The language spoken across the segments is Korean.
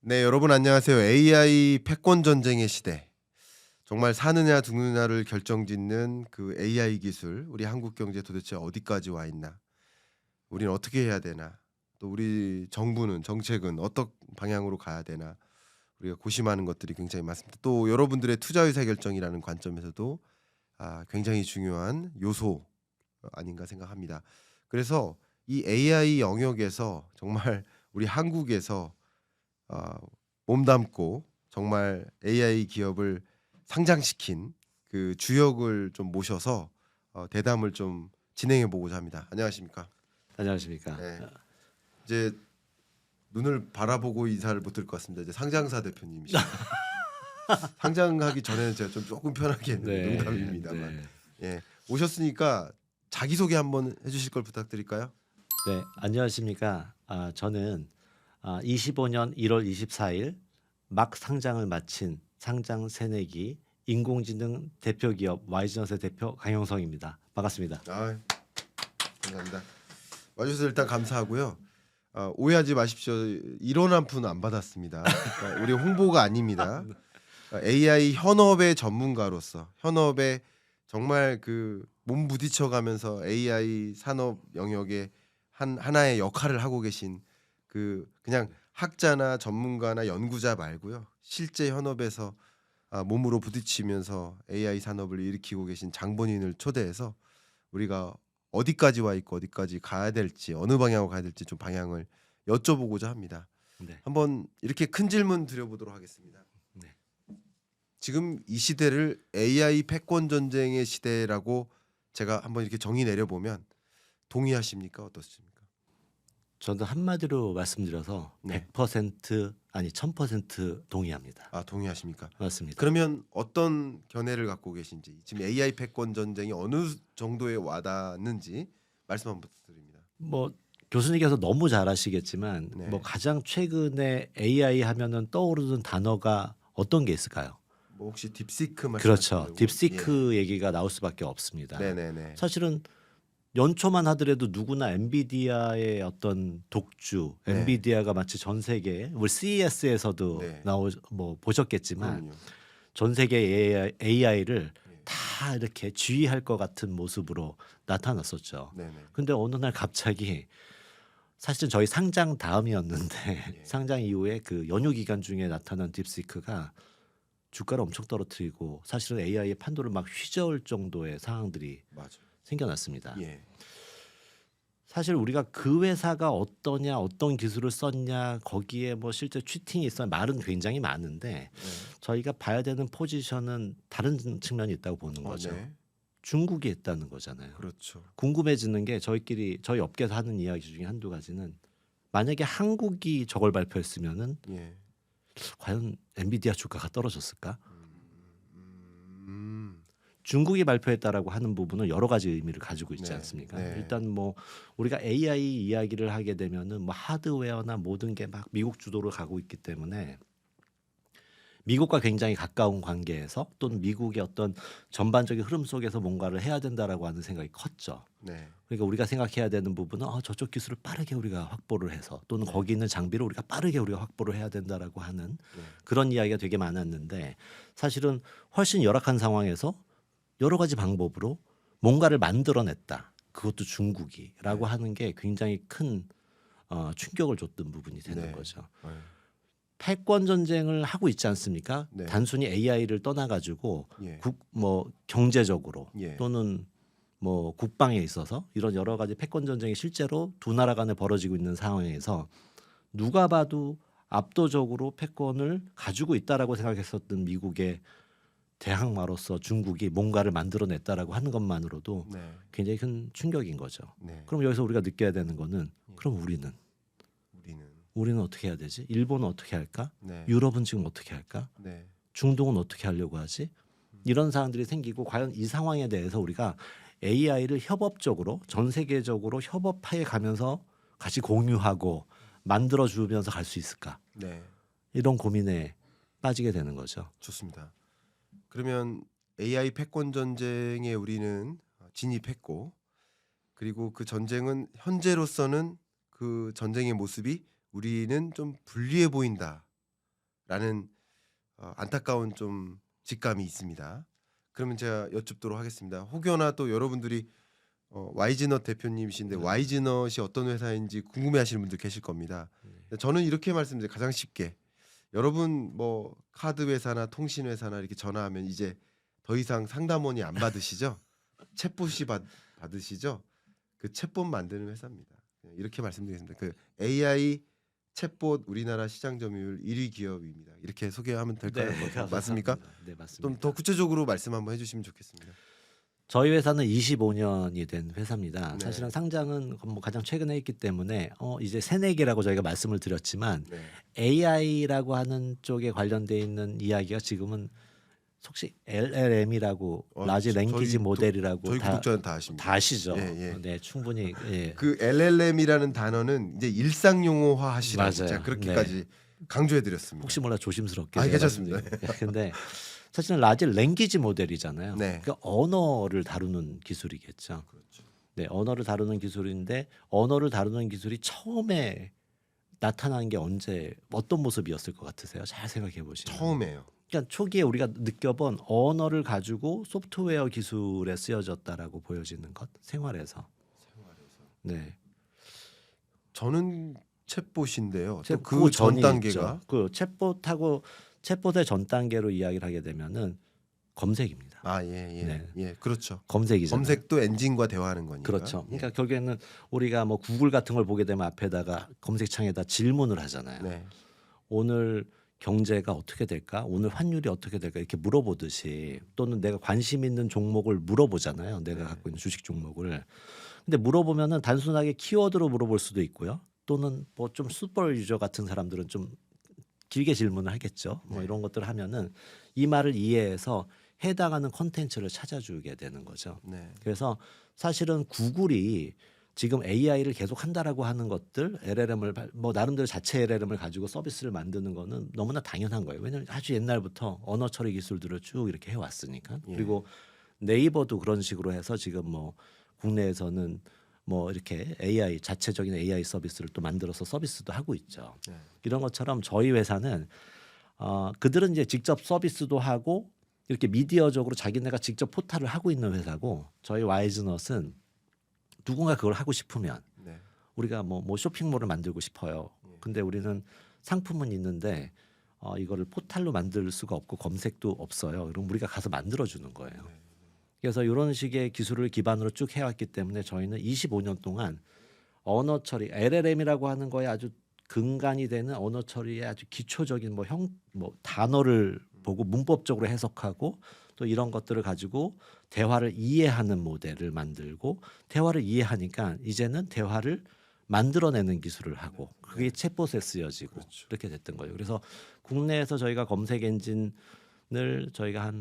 네, 여러분 안녕하세요. AI 패권 전쟁의 시대. 정말 사느냐 죽느냐를 결정짓는 그 AI 기술, 우리 한국 경제 도대체 어디까지 와 있나? 우리는 어떻게 해야 되나? 또 우리 정부는 정책은 어떤 방향으로 가야 되나? 우리가 고심하는 것들이 굉장히 많습니다. 또 여러분들의 투자 의사 결정이라는 관점에서도 굉장히 중요한 요소 아닌가 생각합니다. 그래서 이 AI 영역에서 정말 우리 한국에서 어, 몸담고 정말 AI 기업을 상장시킨 그 주역을 좀 모셔서 대담을 좀 진행해 보고자 합니다. 안녕하십니까? 안녕하십니까. 네. 이제 눈을 바라보고 인사를 못 드릴 것 같습니다. 이제 상장사 대표님이십니다. 상장하기 전에는 제가 좀 조금 편하게 했는데 네, 농담입니다만. 네, 예. 오셨으니까 자기소개 한번 해주실 걸 부탁드릴까요? 네, 안녕하십니까. 저는 25년 1월 24일 막 상장을 마친 상장 새내기 인공지능 대표 기업 YG전세 대표 강영성입니다. 반갑습니다. 감사합니다. 와주셔서 일단 감사하고요. 오해하지 마십시오. 이런 한 푼 안 받았습니다. 우리 홍보가 아닙니다. AI 현업의 전문가로서 현업에 정말 그 몸 부딪혀가면서 AI 산업 영역에 하나의 역할을 하고 계신 그 그냥 학자나 전문가나 연구자 말고요. 실제 현업에서 몸으로 부딪히면서 AI 산업을 일으키고 계신 장본인을 초대해서 우리가 어디까지 와 있고 어디까지 가야 될지 어느 방향으로 가야 될지 좀 방향을 여쭤보고자 합니다. 네, 한번 이렇게 큰 질문 드려보도록 하겠습니다. 네. 지금 이 시대를 AI 패권 전쟁의 시대라고 제가 한번 이렇게 정의 내려보면 동의하십니까? 어떻습니까? 저는 한마디로 말씀드려서 네. 100% 아니 1000% 동의합니다. 동의하십니까? 맞습니다. 그러면 어떤 견해를 갖고 계신지 지금 AI 패권 전쟁이 어느 정도에 와닿는지 말씀 한번 부탁드립니다. 뭐 교수님께서 너무 잘 아시겠지만 네. 뭐 가장 최근에 AI 하면은 떠오르는 단어가 어떤 게 있을까요? 뭐 혹시 딥시크 그렇죠. 말씀하시는 거고? 딥시크 얘기가 나올 수밖에 없습니다. 네네네. 사실은 연초만 하더라도 누구나 엔비디아의 어떤 독주, 네. 엔비디아가 마치 전 세계, 우리 CES에서도 네. 뭐 보셨겠지만 그럼요. 전 세계 AI를 예. 다 이렇게 지휘할 것 같은 모습으로 나타났었죠. 네네. 근데 어느 날 갑자기 사실은 저희 상장 다음이었는데 예. 상장 이후에 그 연휴 기간 중에 나타난 딥시크가 주가를 엄청 떨어뜨리고 사실은 AI의 판도를 막 휘저을 정도의 상황들이 맞아. 생겨났습니다. 예. 사실 우리가 그 회사가 어떠냐, 어떤 기술을 썼냐, 거기에 뭐 실제 취팅이 있어 말은 굉장히 많은데 네. 저희가 봐야 되는 포지션은 다른 측면이 있다고 보는 거죠. 네. 중국이 있다는 거잖아요. 그렇죠. 궁금해지는 게 저희 업계에서 하는 이야기 중에 한두 가지는 만약에 한국이 저걸 발표했으면은 예. 과연 엔비디아 주가가 떨어졌을까? 음. 중국이 발표했다라고 하는 부분은 여러 가지 의미를 가지고 있지 네, 않습니까? 네. 일단 뭐 우리가 AI 이야기를 하게 되면은 뭐 하드웨어나 모든 게 막 미국 주도로 가고 있기 때문에 미국과 굉장히 가까운 관계에서 또는 미국의 어떤 전반적인 흐름 속에서 뭔가를 해야 된다라고 하는 생각이 컸죠. 네. 그러니까 우리가 생각해야 되는 부분은 저쪽 기술을 빠르게 우리가 확보를 해서 또는 네. 거기 있는 장비를 우리가 빠르게 우리가 확보를 해야 된다라고 하는 네. 그런 이야기가 되게 많았는데 사실은 훨씬 열악한 상황에서 여러 가지 방법으로 뭔가를 만들어냈다. 그것도 중국이라고 네. 하는 게 굉장히 큰 충격을 줬던 부분이 되는 네. 거죠. 네. 패권 전쟁을 하고 있지 않습니까? 네. 단순히 AI를 떠나가지고 예. 뭐 경제적으로 예. 또는 뭐 국방에 있어서 이런 여러 가지 패권 전쟁이 실제로 두 나라 간에 벌어지고 있는 상황에서 누가 봐도 압도적으로 패권을 가지고 있다라고 생각했었던 미국의 대항마로서 중국이 뭔가를 만들어냈다라고 하는 것만으로도 네. 굉장히 큰 충격인 거죠. 네. 그럼 여기서 우리가 느껴야 되는 거는 예. 그럼 우리는 어떻게 해야 되지? 일본은 어떻게 할까? 네. 유럽은 지금 어떻게 할까? 네. 중동은 어떻게 하려고 하지? 이런 사항들이 생기고 과연 이 상황에 대해서 우리가 AI를 협업적으로 전 세계적으로 협업해 가면서 같이 공유하고 만들어 주면서 갈 수 있을까? 네. 이런 고민에 빠지게 되는 거죠. 좋습니다. 그러면 AI 패권 전쟁에 우리는 진입했고 그리고 그 전쟁은 현재로서는 그 전쟁의 모습이 우리는 좀 불리해 보인다. 라는 안타까운 좀 직감이 있습니다. 그러면 제가 여쭙도록 하겠습니다. 혹여나 또 여러분들이 와이즈넛 대표님이신데 네. 와이즈넛이 어떤 회사인지 궁금해하시는 분들 계실 겁니다. 저는 이렇게 말씀드려요. 가장 쉽게 여러분 뭐 카드 회사나 통신 회사나 이렇게 전화하면 이제 더 이상 상담원이 안 받으시죠? 챗봇이 받으시죠? 그 챗봇 만드는 회사입니다. 이렇게 말씀드리겠습니다. 그 AI 챗봇 우리나라 시장 점유율 1위 기업입니다. 이렇게 소개하면 될까요? 맞습니까? 네, 맞습니다. 좀 더 구체적으로 말씀 한번 해주시면 좋겠습니다. 저희 회사는 25년이 된 회사입니다. 네. 사실은 상장은 뭐 가장 최근에 했기 때문에 이제 새내기라고 저희가 말씀을 드렸지만 네. AI라고 하는 쪽에 관련돼 있는 이야기가 지금은 혹시 LLM이라고 라지 랭귀지 저희 모델이라고 저희 구독자는 다 아십니다. 다 아시죠? 예, 예. 네, 충분히 예. 그 LLM이라는 단어는 이제 일상 용어화 하시라고 맞아요. 제가 그렇게까지 강조해 드렸습니다. 혹시 몰라 조심스럽게. 아, 제가 괜찮습니다. 말씀드릴게요. 근데 사실은 라지 랭귀지 모델이잖아요. 네. 그러니까 언어를 다루는 기술이겠죠. 그렇죠. 네, 언어를 다루는 기술인데 언어를 다루는 기술이 처음에 나타난 게 언제 어떤 모습이었을 것 같으세요? 잘 생각해 보시면. 처음에요. 그러니까 초기에 우리가 느껴본 언어를 가지고 소프트웨어 기술에 쓰여졌다라고 보여지는 것 생활에서. 네. 저는 챗봇인데요. 또 그 그 전 전이 단계가 있죠. 그 챗봇의 전 단계로 이야기를 하게 되면은 검색입니다. 예. 네. 예, 그렇죠. 검색이잖아요. 검색도 엔진과 대화하는 거니까. 그렇죠. 예. 그러니까 결국에는 우리가 뭐 구글 같은 걸 보게 되면 앞에다가 검색창에다 질문을 하잖아요. 네. 오늘 경제가 어떻게 될까? 오늘 환율이 어떻게 될까? 이렇게 물어보듯이 또는 내가 관심 있는 종목을 물어보잖아요. 내가 네. 갖고 있는 주식 종목을. 근데 물어보면은 단순하게 키워드로 물어볼 수도 있고요. 또는 뭐 좀 슈퍼 유저 같은 사람들은 좀 길게 질문을 하겠죠. 뭐 네. 이런 것들을 하면은 이 말을 이해해서 해당하는 컨텐츠를 찾아주게 되는 거죠. 네. 그래서 사실은 구글이 지금 AI를 계속 한다라고 하는 것들 LLM을 뭐 나름대로 자체 LLM을 가지고 서비스를 만드는 거는 너무나 당연한 거예요. 왜냐하면 아주 옛날부터 언어 처리 기술들을 쭉 이렇게 해왔으니까. 예. 그리고 네이버도 그런 식으로 해서 지금 뭐 국내에서는 뭐 이렇게 AI 자체적인 AI 서비스를 또 만들어서 서비스도 하고 있죠. 네. 이런 것처럼 저희 회사는 그들은 이제 직접 서비스도 하고 이렇게 미디어적으로 자기네가 직접 포탈을 하고 있는 회사고 저희 와이즈넛은 누군가 그걸 하고 싶으면 네. 우리가 뭐 쇼핑몰을 만들고 싶어요. 근데 우리는 상품은 있는데 이거를 포탈로 만들 수가 없고 검색도 없어요. 그럼 우리가 가서 만들어 주는 거예요. 그래서 이런 식의 기술을 기반으로 쭉 해왔기 때문에 저희는 25년 동안 언어 처리 LLM이라고 하는 거에 아주 근간이 되는 언어 처리의 아주 기초적인 뭐 단어를 보고 문법적으로 해석하고 또 이런 것들을 가지고 대화를 이해하는 모델을 만들고 대화를 이해하니까 이제는 대화를 만들어내는 기술을 하고 그게 챗봇에 쓰여지고 그렇죠. 이렇게 됐던 거예요. 그래서 국내에서 저희가 검색 엔진을 저희가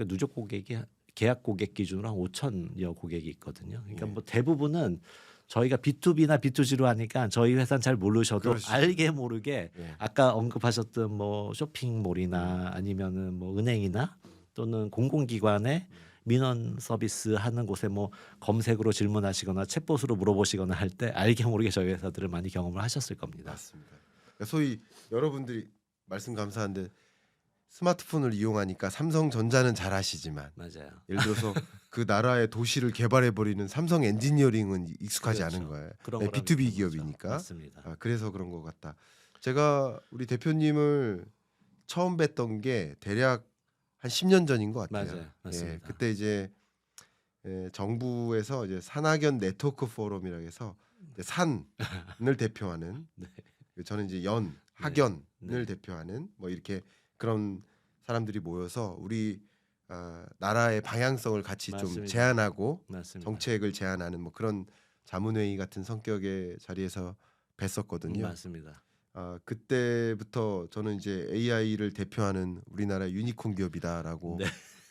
누적 고객이 계약 고객 기준으로 한 5천여 고객이 있거든요. 그러니까 예. 뭐 대부분은 저희가 B2B나 B2G로 하니까 저희 회사는 잘 모르셔도 그러시죠. 알게 모르게 예. 아까 언급하셨던 뭐 쇼핑몰이나 아니면은 뭐 은행이나 또는 공공기관의 민원 서비스 하는 곳에 뭐 검색으로 질문하시거나 챗봇으로 물어보시거나 할 때 알게 모르게 저희 회사들을 많이 경험을 하셨을 겁니다. 맞습니다. 그러니까 소위 여러분들이 말씀 감사한데 스마트폰을 이용하니까 삼성전자는 잘 하시지만 맞아요. 예를 들어서 그 나라의 도시를 개발해 버리는 삼성 엔지니어링은 익숙하지 그렇죠. 않은 거예요. 그런 네, 거랑 B2B 비슷한 거죠. 기업이니까. 맞습니다. 그래서 그런 것 같다. 제가 우리 대표님을 처음 뵀던 게 대략 한 10년 전인 것 같아요. 맞아요. 맞습니다. 예, 그때 이제 정부에서 이제 산학연 네트워크 포럼이라고 해서 이제 산을 대표하는 네. 저는 이제 학연을 네. 대표하는 뭐 이렇게 그런 사람들이 모여서 우리 나라의 방향성을 같이 좀 맞습니다. 제안하고 맞습니다. 정책을 제안하는 뭐 그런 자문회의 같은 성격의 자리에서 뵀었거든요. 맞습니다. 그때부터 저는 이제 AI를 대표하는 우리나라 유니콘 기업이다라고 네.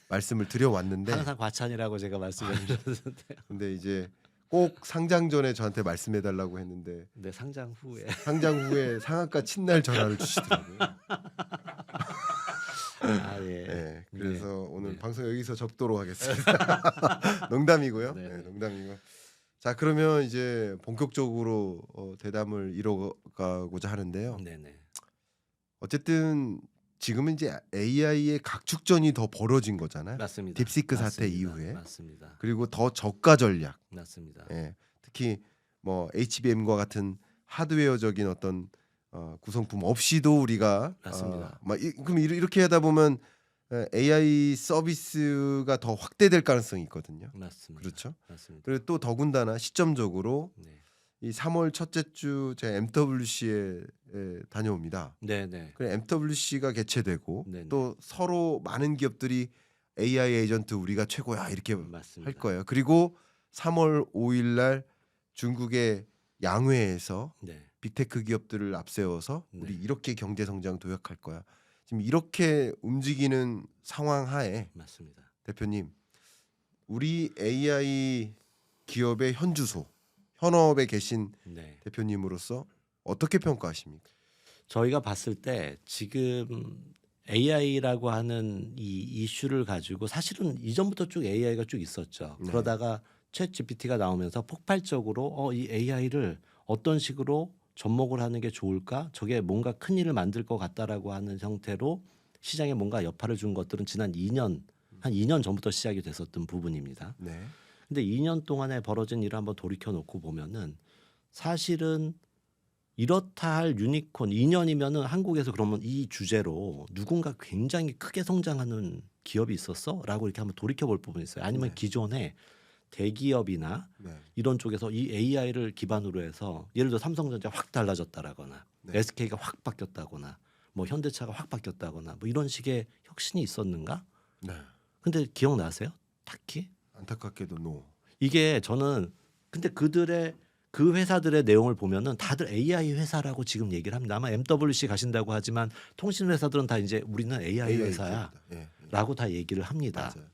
말씀을 드려왔는데 항상 과찬이라고 제가 말씀을 드렸는데 근데 이제 꼭 상장 전에 저한테 말씀해달라고 했는데 네, 상장 후에 상장 후에 상한가 친날 전화를 주시더라고요. 예. 네, 그래서 오늘 네. 방송 여기서 접도록 하겠습니다. 농담이고요. 네. 네, 농담이고. 자, 그러면 이제 본격적으로 대담을 이뤄가고자 하는데요. 네네. 어쨌든 지금은 이제 AI의 각축전이 더 벌어진 거잖아요. 맞습니다. 딥시크 사태 맞습니다. 이후에. 맞습니다. 그리고 더 저가 전략. 맞습니다. 예. 특히 뭐 HBM과 같은 하드웨어적인 어떤 구성품 없이도 우리가 맞습니다. 그럼 이렇게 하다 보면 AI 서비스가 더 확대될 가능성이 있거든요. 맞습니다. 그렇죠. 맞습니다. 그리고 또 더군다나 시점적으로 네. 이 3월 첫째 주 제가 MWC에 다녀옵니다. 네네. 그래 MWC가 개최되고 네네. 또 서로 많은 기업들이 AI 에이전트 우리가 최고야 이렇게 맞습니다. 할 거예요. 그리고 3월 5일 날 중국의 양회에서 네. 빅테크 기업들을 앞세워서 우리 네. 이렇게 경제 성장 도약할 거야. 지금 이렇게 움직이는 상황 하에 맞습니다. 대표님, 우리 AI 기업의 현주소, 현업에 계신 네. 대표님으로서 어떻게 평가하십니까? 저희가 봤을 때 지금 AI라고 하는 이 이슈를 가지고 사실은 이전부터 쭉 AI가 쭉 있었죠. 네. 그러다가 챗 GPT가 나오면서 폭발적으로 이 AI를 어떤 식으로 접목을 하는 게 좋을까? 저게 뭔가 큰 일을 만들 것 같다라고 하는 형태로 시장에 뭔가 여파를 준 것들은 지난 2년, 한 2년 전부터 시작이 됐었던 부분입니다. 네. 근데 2년 동안에 벌어진 일을 한번 돌이켜 놓고 보면은 사실은 이렇다 할 유니콘 2년이면은 한국에서 그러면 이 주제로 누군가 굉장히 크게 성장하는 기업이 있었어라고 이렇게 한번 돌이켜 볼 부분이 있어요. 아니면 네. 기존에 대기업이나 네. 이런 쪽에서 이 AI를 기반으로 해서 예를 들어 삼성전자 확 달라졌다라거나 네. SK가 확 바뀌었다거나 뭐 현대차가 확 바뀌었다거나 뭐 이런 식의 혁신이 있었는가? 네. 근데 기억나세요? 딱히? 안타깝게도 노. 이게 저는 근데 그들의 그 회사들의 내용을 보면은 다들 AI 회사라고 지금 얘기를 합니다. 아마 MWC 가신다고 하지만 통신 회사들은 다 이제 우리는 AI 회사야라고 기업이다. 예. 다 얘기를 합니다. 맞아요.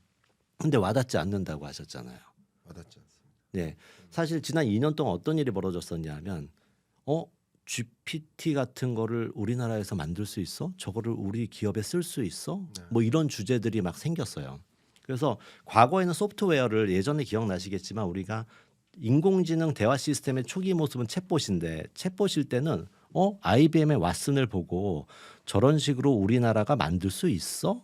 근데 와닿지 않는다고 하셨잖아요. 와닿지 않습니다. 네. 사실 지난 2년 동안 어떤 일이 벌어졌었냐면 GPT 같은 거를 우리나라에서 만들 수 있어? 저거를 우리 기업에 쓸 수 있어? 네. 뭐 이런 주제들이 막 생겼어요. 그래서 과거에는 소프트웨어를 예전에 기억나시겠지만 우리가 인공지능 대화 시스템의 초기 모습은 챗봇인데 챗봇일 때는 IBM의 왓슨을 보고 저런 식으로 우리나라가 만들 수 있어?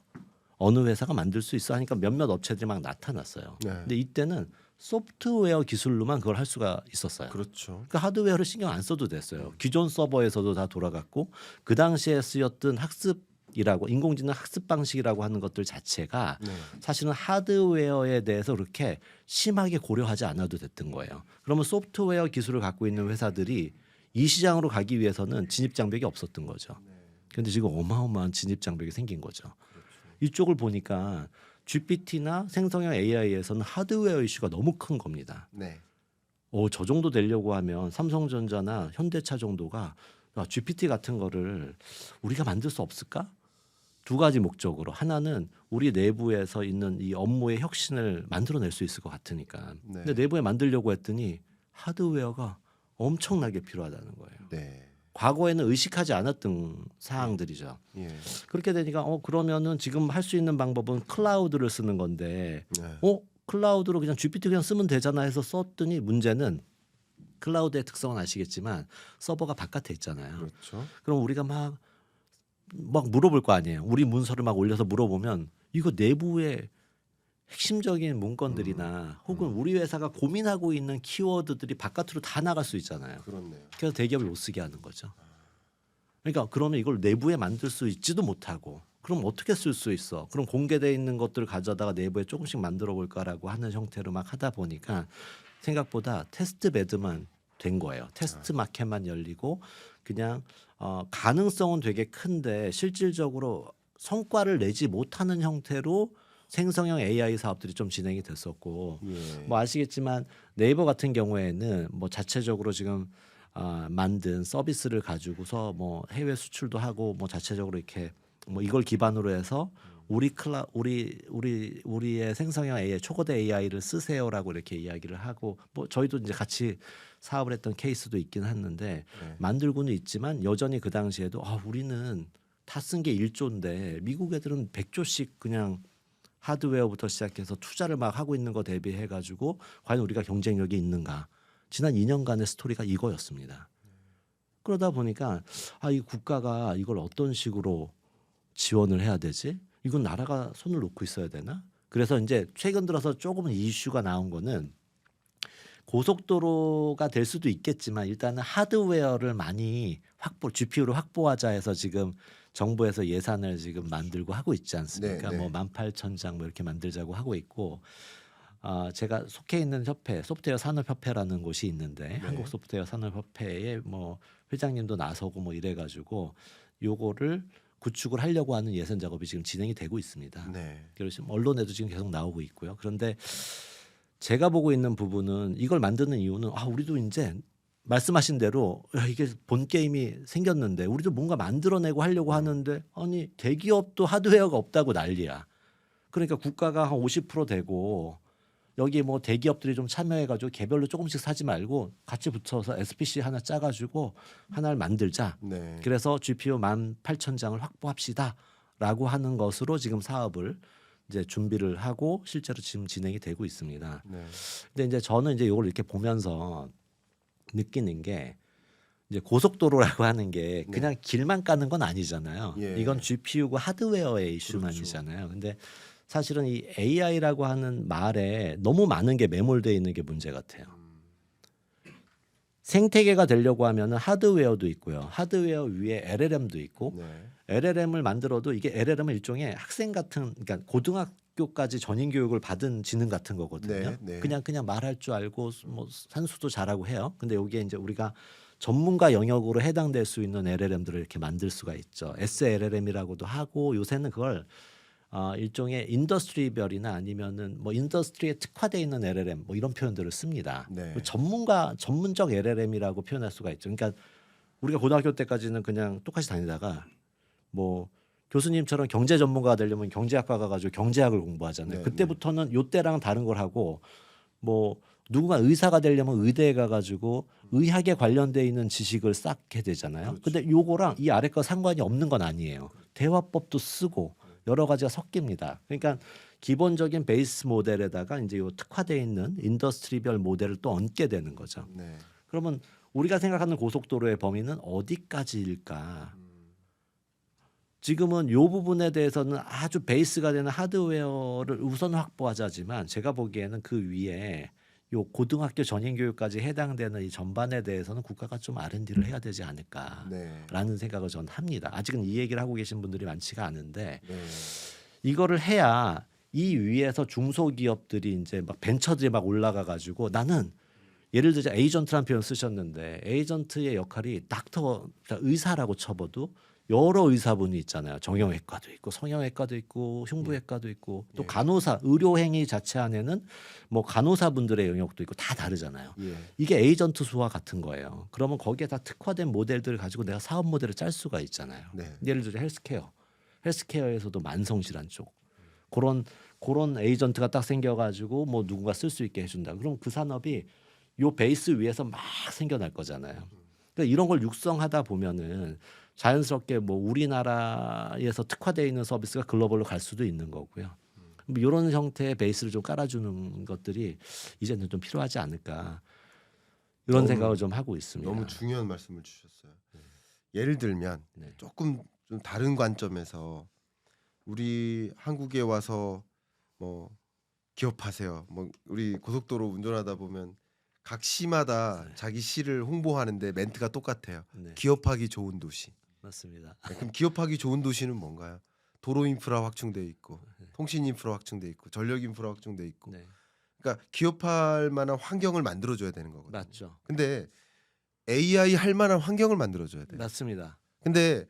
어느 회사가 만들 수 있어? 하니까 몇몇 업체들이 막 나타났어요. 네. 근데 이때는 소프트웨어 기술로만 그걸 할 수가 있었어요. 그렇죠. 그러니까 하드웨어를 신경 안 써도 됐어요. 기존 서버에서도 다 돌아갔고 그 당시에 쓰였던 학습이라고 인공지능 학습 방식이라고 하는 것들 자체가 네. 사실은 하드웨어에 대해서 그렇게 심하게 고려하지 않아도 됐던 거예요. 그러면 소프트웨어 기술을 갖고 있는 회사들이 이 시장으로 가기 위해서는 진입 장벽이 없었던 거죠. 그런데 지금 어마어마한 진입 장벽이 생긴 거죠. 이쪽을 보니까 GPT나 생성형 AI에서는 하드웨어 이슈가 너무 큰 겁니다. 네. 저 정도 되려고 하면 삼성전자나 현대차 정도가 GPT 같은 거를 우리가 만들 수 없을까? 두 가지 목적으로 하나는 우리 내부에서 있는 이 업무의 혁신을 만들어낼 수 있을 것 같으니까. 네. 근데 내부에 만들려고 했더니 하드웨어가 엄청나게 필요하다는 거예요. 네. 과거에는 의식하지 않았던 사항들이죠. 예. 그렇게 되니까 그러면은 지금 할 수 있는 방법은 클라우드를 쓰는 건데 네. 클라우드로 그냥 GPT 그냥 쓰면 되잖아 해서 썼더니 문제는 클라우드의 특성은 아시겠지만 서버가 바깥에 있잖아요. 그렇죠. 그럼 우리가 막 물어볼 거 아니에요. 우리 문서를 막 올려서 물어보면 이거 내부의 핵심적인 문건들이나 혹은 우리 회사가 고민하고 있는 키워드들이 바깥으로 다 나갈 수 있잖아요. 그렇네요. 그래서 대기업을 못 쓰게 하는 거죠. 그러니까 그러면 이걸 내부에 만들 수 있지도 못하고 그럼 어떻게 쓸 수 있어? 그럼 공개되어 있는 것들을 가져다가 내부에 조금씩 만들어 볼까라고 하는 형태로 막 하다 보니까 생각보다 테스트 베드만 된 거예요. 테스트 마켓만 열리고 그냥 가능성은 되게 큰데 실질적으로 성과를 내지 못하는 형태로 생성형 AI 사업들이 좀 진행이 됐었고 예. 뭐 아시겠지만 네이버 같은 경우에는 뭐 자체적으로 지금 만든 서비스를 가지고서 뭐 해외 수출도 하고 뭐 자체적으로 이렇게 뭐 이걸 기반으로 해서 우리의 생성형 AI 초거대 AI를 쓰세요라고 이렇게 이야기를 하고 뭐 저희도 이제 같이 사업을 했던 케이스도 있긴 했는데 네. 만들고는 있지만 여전히 그 당시에도 우리는 다 쓴 게 1조인데 미국 애들은 100조씩 그냥 하드웨어부터 시작해서 투자를 막 하고 있는 거 대비해 가지고 과연 우리가 경쟁력이 있는가? 지난 2년간의 스토리가 이거였습니다. 그러다 보니까 이 국가가 이걸 어떤 식으로 지원을 해야 되지? 이건 나라가 손을 놓고 있어야 되나? 그래서 이제 최근 들어서 조금 이슈가 나온 거는 고속도로가 될 수도 있겠지만 일단은 하드웨어를 많이 GPU를 확보하자 해서 지금 정부에서 예산을 지금 만들고 하고 있지 않습니까? 네, 네. 뭐 18,000장 뭐 이렇게 만들자고 하고 있고 제가 속해 있는 협회 소프트웨어 산업협회라는 곳이 있는데 네. 한국 소프트웨어 산업협회에 뭐 회장님도 나서고 뭐 이래가지고 요거를 구축을 하려고 하는 예산 작업이 지금 진행이 되고 있습니다. 네. 그래서 언론에도 지금 계속 나오고 있고요. 그런데 제가 보고 있는 부분은 이걸 만드는 이유는 우리도 이제 말씀하신 대로 이게 본 게임이 생겼는데 우리도 뭔가 만들어내고 하려고 하는데 아니 대기업도 하드웨어가 없다고 난리야. 그러니까 국가가 한 50% 되고 여기 뭐 대기업들이 좀 참여해가지고 개별로 조금씩 사지 말고 같이 붙여서 SPC 하나 짜가지고 하나를 만들자. 네. 그래서 GPU 18,000장을 확보합시다라고 하는 것으로 지금 사업을 이제 준비를 하고 실제로 지금 진행이 되고 있습니다. 네. 근데 이제 저는 이제 이걸 이렇게 보면서 느끼는 게 이제 고속도로라고 하는 게 그냥 길만 까는 건 아니잖아요. 예. 이건 GPU고 하드웨어의 이슈만이잖아요. 근데 사실은 이 AI라고 하는 말에 너무 많은 게 매몰되어 있는 게 문제 같아요. 생태계가 되려고 하면은 하드웨어도 있고요. 하드웨어 위에 LLM도 있고 네. LLM을 만들어도 이게 LLM은 일종의 학생 같은 그러니까 고등학교까지 전인 교육을 받은 지능 같은 거거든요. 네, 네. 그냥 말할 줄 알고 뭐 산수도 잘하고 해요. 근데 여기에 이제 우리가 전문가 영역으로 해당될 수 있는 LLM들을 이렇게 만들 수가 있죠. SLLM이라고도 하고 요새는 그걸 일종의 인더스트리별이나 아니면은 뭐 인더스트리에 특화되어 있는 LLM 뭐 이런 표현들을 씁니다. 네. 전문적 LLM이라고 표현할 수가 있죠. 그러니까 우리가 고등학교 때까지는 그냥 똑같이 다니다가 뭐 교수님처럼 경제 전문가가 되려면 경제학과 가가지고 경제학을 공부하잖아요. 네, 그때부터는 요때랑 다른 걸 하고 뭐 누군가 의사가 되려면 의대에 가가지고 의학에 관련돼 있는 지식을 쌓게 되잖아요. 그렇죠. 근데 요거랑 이 아래 거 상관이 없는 건 아니에요. 대화법도 쓰고 여러 가지가 섞입니다. 그러니까 기본적인 베이스 모델에다가 이제 요 특화되어 있는 인더스트리별 모델을 또 얹게 되는 거죠. 네. 그러면 우리가 생각하는 고속도로의 범위는 어디까지일까? 지금은 요 부분에 대해서는 아주 베이스가 되는 하드웨어를 우선 확보하자지만 제가 보기에는 그 위에 요 고등학교 전인 교육까지 해당되는 이 전반에 대해서는 국가가 좀 R&D를 해야 되지 않을까라는 네. 생각을 저는 합니다. 아직은 이 얘기를 하고 계신 분들이 많지가 않은데 네. 이거를 해야 이 위에서 중소기업들이 이제 막 벤처들이 막 올라가 가지고 나는 예를 들자 에이전트라는 표현 쓰셨는데 에이전트의 역할이 닥터 그러니까 의사라고 쳐봐도 여러 의사분이 있잖아요. 정형외과도 있고 성형외과도 있고 흉부외과도 있고 또 예. 간호사 의료행위 자체 안에는 뭐 간호사분들의 영역도 있고 다 다르잖아요. 예. 이게 에이전트 수와 같은 거예요. 그러면 거기에 다 특화된 모델들을 가지고 내가 사업 모델을 짤 수가 있잖아요. 네. 예를 들어 헬스케어에서도 만성질환 쪽 그런 에이전트가 딱 생겨가지고 뭐 누군가 쓸 수 있게 해준다. 그럼 그 산업이 요 베이스 위에서 막 생겨날 거잖아요. 그러니까 이런 걸 육성하다 보면은 자연스럽게 뭐 우리나라에서 특화되어 있는 서비스가 글로벌로 갈 수도 있는 거고요. 뭐 이런 형태의 베이스를 좀 깔아주는 것들이 이제는 좀 필요하지 않을까 이런 너무- 생각을 좀 하고 있습니다. 너무 중요한 말씀을 주셨어요. 예를 들면 네. 조금 좀 다른 관점에서 우리 한국에 와서 뭐 기업하세요. 뭐 우리 고속도로 운전하다 보면 각 시마다 자기 시를 홍보하는데 멘트가 똑같아요. 네, 기업하기 좋은 도시. 맞습니다. 그럼 기업하기 좋은 도시는 뭔가요? 도로 인프라 확충돼 있고, 통신 인프라 확충돼 있고, 전력 인프라 확충돼 있고. 네, 그러니까 기업할 만한 환경을 만들어줘야 되는 거거든요. 맞죠. 근데 AI 할 만한 환경을 만들어줘야 돼요. 맞습니다. 근데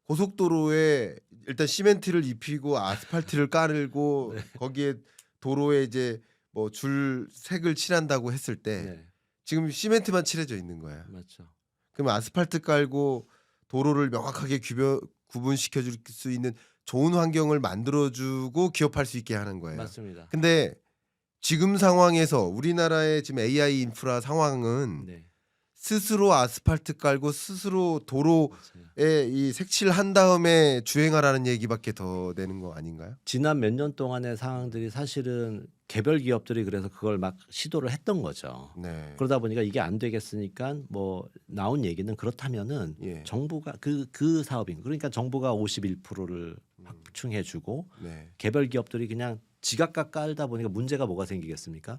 고속도로에 일단 시멘트를 입히고 아스팔트를 깔고 거기에 도로에 이제 뭐 줄 색을 칠한다고 했을 때 네, 지금 시멘트만 칠해져 있는 거야. 맞죠. 그럼 아스팔트 깔고 도로를 명확하게 구분시켜 줄 수 있는 좋은 환경을 만들어주고 기업할 수 있게 하는 거예요. 맞습니다. 근데 지금 상황에서 우리나라의 지금 AI 인프라 상황은 네, 스스로 아스팔트 깔고 스스로 도로에 맞아요. 이 색칠한 다음에 주행하라는 얘기밖에 더 되는 거 아닌가요? 지난 몇 년 동안의 상황들이 사실은 개별 기업들이 그래서 그걸 막 시도를 했던 거죠. 네. 그러다 보니까 이게 안 되겠으니까 뭐 나온 얘기는 그렇다면은 예. 정부가 그 사업인 그러니까 정부가 51%를 확충해 주고 네. 개별 기업들이 그냥 지각각 깔다 보니까 문제가 뭐가 생기겠습니까?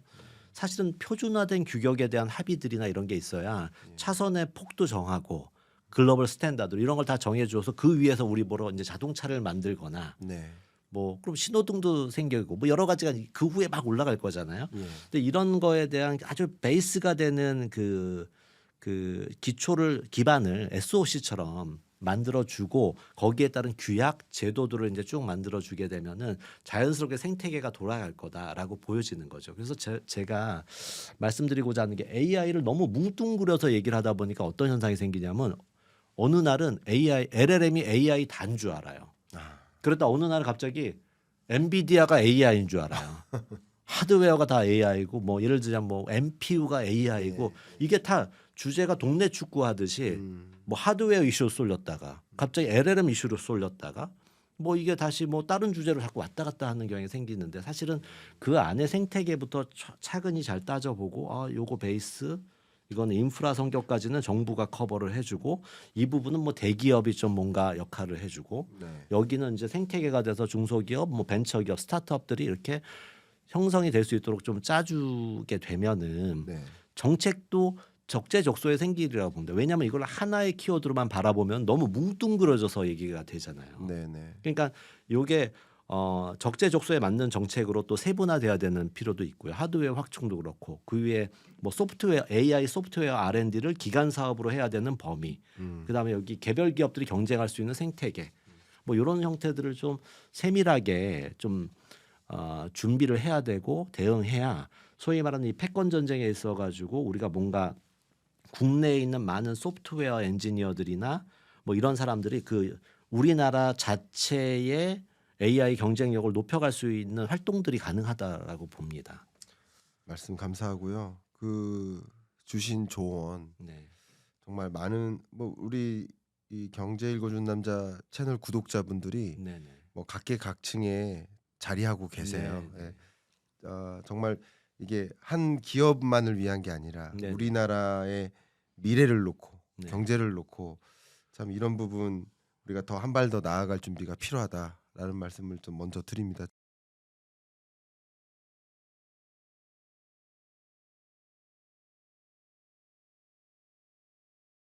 사실은 표준화된 규격에 대한 합의들이나 이런 게 있어야 차선의 폭도 정하고 글로벌 스탠다드 이런 걸 다 정해줘서 그 위에서 우리 뭐로 이제 자동차를 만들거나 네. 뭐 그럼 신호등도 생기고 뭐 여러 가지가 그 후에 막 올라갈 거잖아요. 예. 근데 이런 거에 대한 아주 베이스가 되는 기반을 SOC처럼 만들어주고 거기에 따른 규약 제도들을 이제 쭉 만들어주게 되면은 자연스럽게 생태계가 돌아갈 거다라고 보여지는 거죠. 그래서 제가 말씀드리고자 하는 게 AI를 너무 뭉뚱그려서 얘기를 하다 보니까 어떤 현상이 생기냐면 어느 날은 LLM이 AI 단 줄 알아요. 아. 그러다 어느 날 갑자기 엔비디아가 AI인 줄 알아요. 하드웨어가 다 AI고 뭐 예를 들자면 뭐 MPU가 AI고 이게 다 주제가 동네 축구 하듯이 뭐 하드웨어 이슈로 쏠렸다가 갑자기 LLM 이슈로 쏠렸다가 뭐 이게 다시 뭐 다른 주제로 자꾸 왔다 갔다 하는 경향이 생기는데 사실은 그 안에 생태계부터 차근히 잘 따져보고 아 요거 베이스 이거는 인프라 성격까지는 정부가 커버를 해주고 이 부분은 뭐 대기업이 좀 뭔가 역할을 해주고 네. 여기는 이제 생태계가 돼서 중소기업, 뭐 벤처기업, 스타트업들이 이렇게 형성이 될 수 있도록 좀 짜주게 되면은 네. 정책도 적재적소에 생기리라고 봅니다. 왜냐하면 이걸 하나의 키워드로만 바라보면 너무 뭉뚱그려져서 얘기가 되잖아요. 네. 네. 그러니까 이게 적재적소에 맞는 정책으로 또 세분화돼야 되는 필요도 있고요. 하드웨어 확충도 그렇고 그 위에 뭐 소프트웨어 AI 소프트웨어 R&D를 기간 사업으로 해야 되는 범위, 그다음에 여기 개별 기업들이 경쟁할 수 있는 생태계, 뭐 이런 형태들을 좀 세밀하게 좀 준비를 해야 되고 대응해야 소위 말하는 이 패권 전쟁에 있어 가지고 우리가 뭔가 국내에 있는 많은 소프트웨어 엔지니어들이나 뭐 이런 사람들이 그 우리나라 자체의 AI 경쟁력을 높여갈 수 있는 활동들이 가능하다라고 봅니다. 말씀 감사하고요. 그 주신 조언 네, 정말 많은 뭐 우리 이 경제 읽어준 남자 채널 구독자분들이 네, 네, 뭐 각계각층에 자리하고 계세요. 네, 예. 정말 이게 한 기업만을 위한 게 아니라 네, 네. 우리나라의 미래를 놓고 네. 경제를 놓고 참 이런 부분 우리가 더 한 발 더 나아갈 준비가 필요하다라는 말씀을 좀 먼저 드립니다.